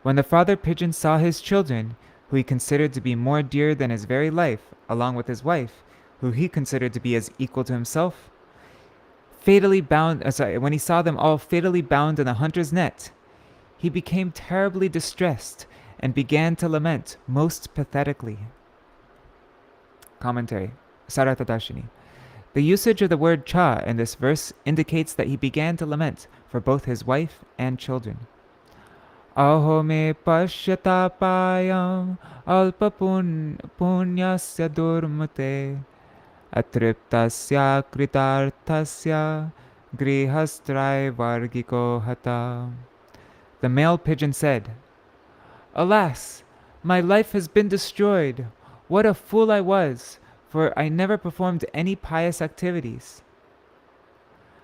When the father pigeon saw his children, who he considered to be more dear than his very life, along with his wife, who he considered to be as equal to himself, when he saw them all fatally bound in the hunter's net, he became terribly distressed and began to lament most pathetically. Commentary. Sārārtha-darśinī. The usage of the word cha in this verse indicates that he began to lament for both his wife and children. Aho me pashyatapayam alpa punyasya durmate atriptasya kritarthasya grihastrai vargiko hata. The male pigeon said, "Alas, my life has been destroyed. What a fool I was, for I never performed any pious activities.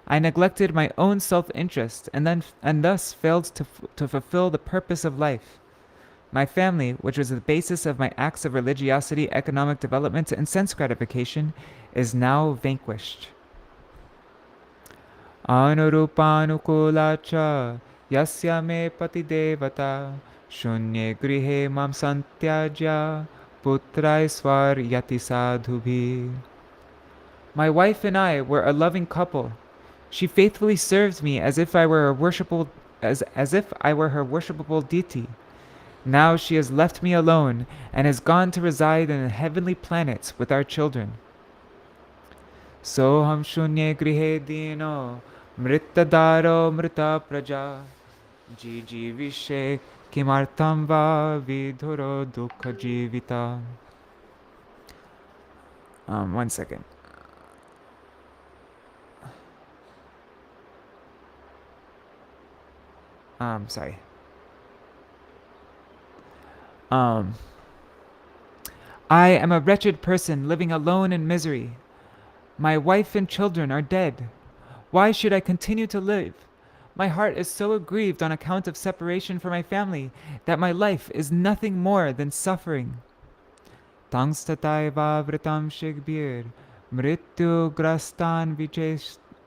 I neglected my own self-interest and thus failed to fulfill the purpose of life. My family, which was the basis of my acts of religiosity, economic development, and sense gratification, is now vanquished." Anurupanukulacha yasya me pati devata shunye grihe mam santyajya putrai swar yati sadhubhi. My wife and I were a loving couple. She faithfully served me as if I were her worshipable deity. Now she has left me alone and has gone to reside in the heavenly planets with our children. Soham shunye grihe dino mrittadaro mrita praja jiji vishe kimartam va vidhuro dukkha jivita. One second. Sorry. I am a wretched person living alone in misery. My wife and children are dead. Why should I continue to live? My heart is so aggrieved on account of separation from my family that my life is nothing more than suffering. Tangstataiva vritam shigbir mrityu grastan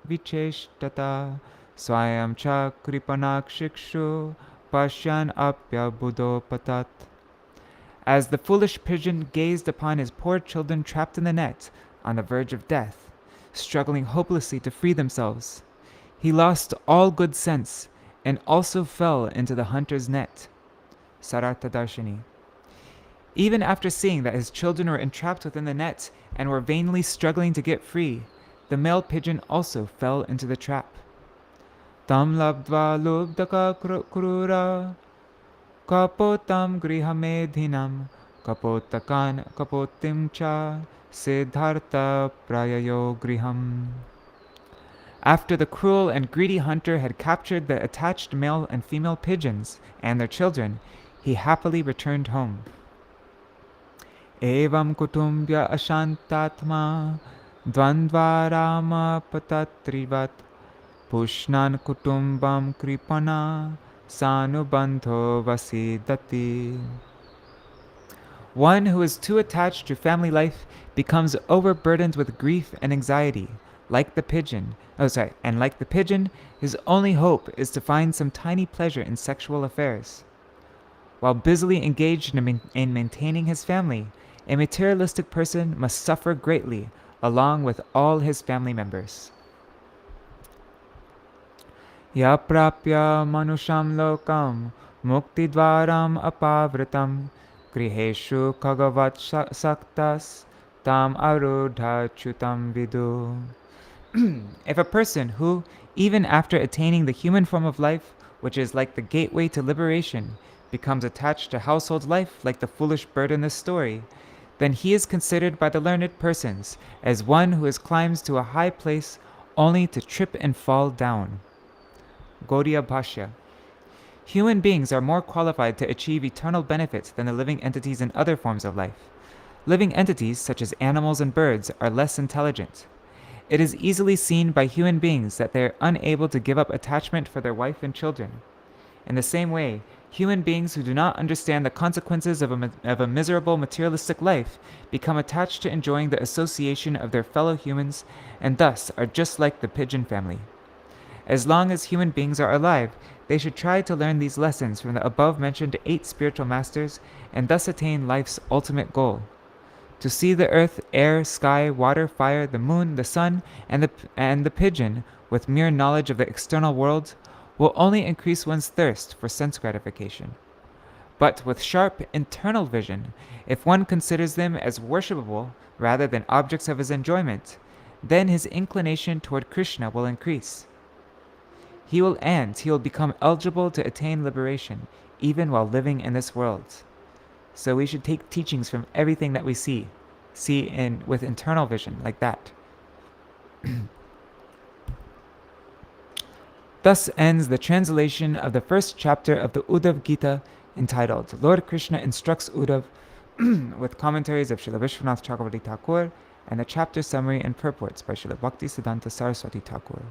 vicheshtata swayam cha kripanak shikshu pashyan apya buddho patat. As the foolish pigeon gazed upon his poor children trapped in the net, on the verge of death, struggling hopelessly to free themselves, he lost all good sense and also fell into the hunter's net. Sārārtha-darśinī. Even after seeing that his children were entrapped within the net and were vainly struggling to get free, the male pigeon also fell into the trap. Tam labdva lubdaka krura kapotam grihamedhinam kapotakan kapotim cha Siddhartha prayayo griham. After the cruel and greedy hunter had captured the attached male and female pigeons and their children, he happily returned home. Evam kutumbya ashantatma dvandva rama patatrivat pushnan kutumbam kripana sanubandho vasidati. One who is too attached to family life becomes overburdened with grief and anxiety, like the pigeon. Like the pigeon, his only hope is to find some tiny pleasure in sexual affairs. While busily engaged in maintaining his family, a materialistic person must suffer greatly along with all his family members. Ya prapya manusham lokam muktidvaram apavritam griheshu kagavat saktas tam arudha chutam vidu. If a person who, even after attaining the human form of life, which is like the gateway to liberation, becomes attached to household life like the foolish bird in this story, then he is considered by the learned persons as one who has climbed to a high place only to trip and fall down. Gauḍīya Bhāṣya. Human beings are more qualified to achieve eternal benefits than the living entities in other forms of life. Living entities, such as animals and birds, are less intelligent. It is easily seen by human beings that they are unable to give up attachment for their wife and children. In the same way, human beings who do not understand the consequences of a miserable materialistic life become attached to enjoying the association of their fellow humans and thus are just like the pigeon family. As long as human beings are alive, they should try to learn these lessons from the above-mentioned 8 spiritual masters and thus attain life's ultimate goal. To see the earth, air, sky, water, fire, the moon, the sun, and the pigeon with mere knowledge of the external world will only increase one's thirst for sense gratification. But with sharp internal vision, if one considers them as worshipable rather than objects of his enjoyment, then his inclination toward Krishna will increase. He will become eligible to attain liberation, even while living in this world. So we should take teachings from everything that we see with internal vision, like that. Thus ends the translation of the first chapter of the Uddhava-gīta, entitled Lord Krishna Instructs Uddhava, with commentaries of Śrīla Viśvanātha Cakravartī Ṭhākura, and the chapter summary and purports by Śrīla Bhaktisiddhānta Sarasvatī Ṭhākura.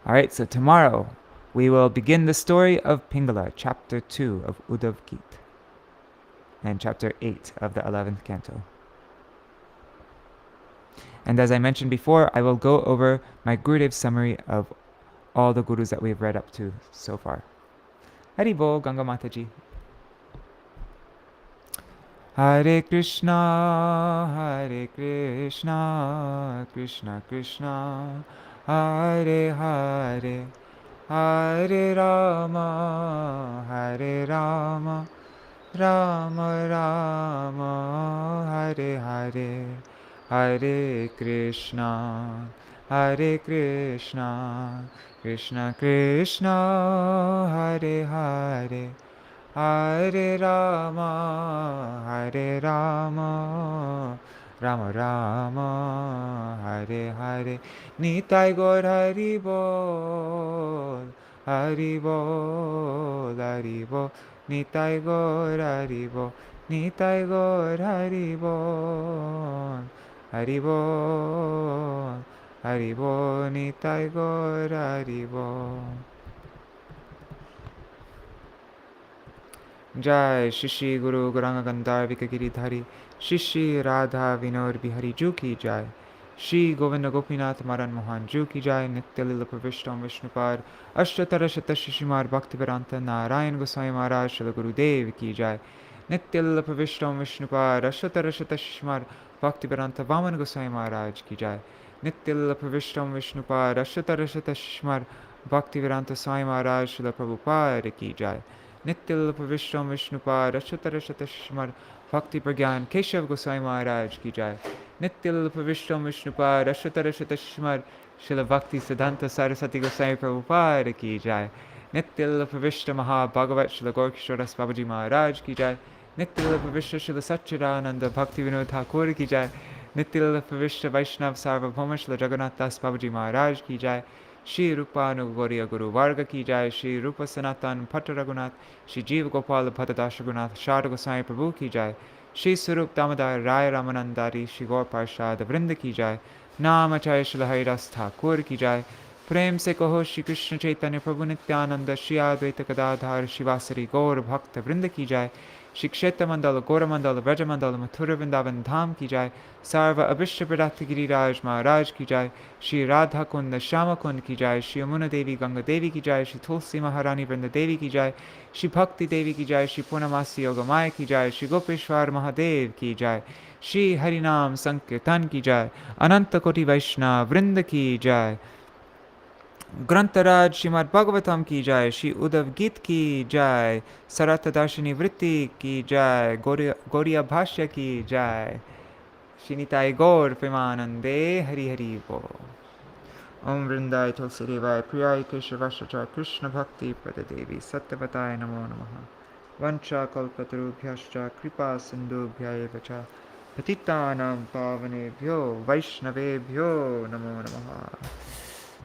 Alright, so tomorrow we will begin the story of Pingala, chapter 2 of Uddhava-gīta, and chapter 8 of the 11th canto. And as I mentioned before, I will go over my Gurudev's summary of all the gurus that we have read up to so far. Hari Bol, Ganga Mataji. Hare Krishna, Krishna Krishna, Hare Hare, Hare Rama, Rama Rama, Hare Hare, Hare Krishna, Krishna Krishna, Hare Hare, Hare Rama, Rama Rama, Hare Hare. Nitai Gaur Hari Bol, Haribol, Haribol, Nitai Gaur Haribol, Nitai Gaur Haribol, Haribol, Haribol, Nitai Gaur Haribol. Jai Shri Guru Gauranga Gandhar Vikagiri Shri Radha Vinod Bihari Ju ki Jai. Shri Govinda Gopinath Maran Mohan Ju ki Jai. Nitya Lila Pravishtam Vishnupad Ashtatara Shata Shishimar Bhaktivedanta Narayan Gosvāmī Maharaj Śrīla Gurudeva ki Jai. Nitya Lila Pravishtam Vishnupad Ashtatara Shata Shishimar Bhaktivedanta Vaman Gosvāmī Maharaj ki Jai. Nitya Lila Pravishtam Vishnupad Ashtatara Shata Shishimar Bhaktivedanta Swami Maharaj Śrīla Prabhupāda ki Jai. Nitya Pravishtam Vishnupad Ashtatara Shata Shishimar Bhakti Pragyan Keshav Gosvāmī Maharaj ki Jai. Nitya Pravishtam Vishnupad Ashtatara Shata Shishimar Śrīla Bhaktisiddhānta Sarasvatī Gosvāmī Prabhupāda ki Jai. Nitya Pravishta Maha Bhagavat Śrīla Gaurkishoras Babaji Maharaj ki Jai. Nitya Pravishta Śrīla Satchidananda Bhakti Vinod Ṭhākura ki Jai. Nitya Pravishta Vaishnav Sarvabhauma Śrīla Jagannath Das Babaji Maharaj ki Jai. Shri Rupanu Gauḍīya Guru Varga ki Jai. Shri Rupa Sanatan Bhatta Raghunath Shri Jiva Gopala Bhatta Dashagunath Sharda Gosvāmī Prabhu ki Jai. Shri Swarup Damodar Raya Ramanandari Shri Gaur Parshad Vrinda ki Jai. Namacharya Śrīla Haridas Ṭhākura ki Jai. Prem se kaho Shri Krishna Chaitanya Prabhu Nityananda Shri Advaita Gadadhar Shivasari Gaur Bhakta Vrinda ki Jai. Shri Kshetra Mandala Gaura Mandala Vraja Mandala Mathura Vrindavan Dham ki Jai. Sarva Abhishta Pradata Giriraj Maharaj ki Jai. Shri Radha Kunda Shama Kund ki Jai. Shri Yamuna Devi Ganga Devi ki Jai. Shri Tulsi Maharani Vrinda Devi ki Jai. Shri Bhakti Devi ki Jai. Shri Purnamasi Yogamaya ki Jai. Shri Gopeshwar Mahadev ki Jai. Shri Harinam Sankirtan ki Jai. Ananta Koti Vaishnava Vrinda ki Jai. Grantaraj Srimad Bhagavatam ki Jai. Shri Uddhava-gīta ki Jai. Sārārtha-darśinī vritti ki Jai. Gauḍīya Bhaṣya ki Jai. Shri Nitai Gaur Premanande Hari Hari Bo. Om Vrindai Tulsi Devai Priyai Keshavashachar Krishna Bhakti Pradadevi Sattvatai Namo Namaha. Vancha Kalpatarubhyascha Kripa Sindhubhya Vacha Patitanam Pavanebhyo Vaishnavebhyo Namo Namaha.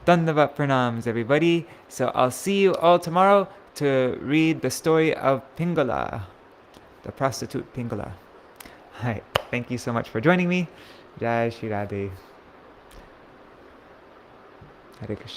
Dandavat pranams, everybody. So I'll see you all tomorrow to read the story of Pingala, the prostitute Pingala. Hi, thank you so much for joining me. Jai Shri Radhe. Hare Krishna.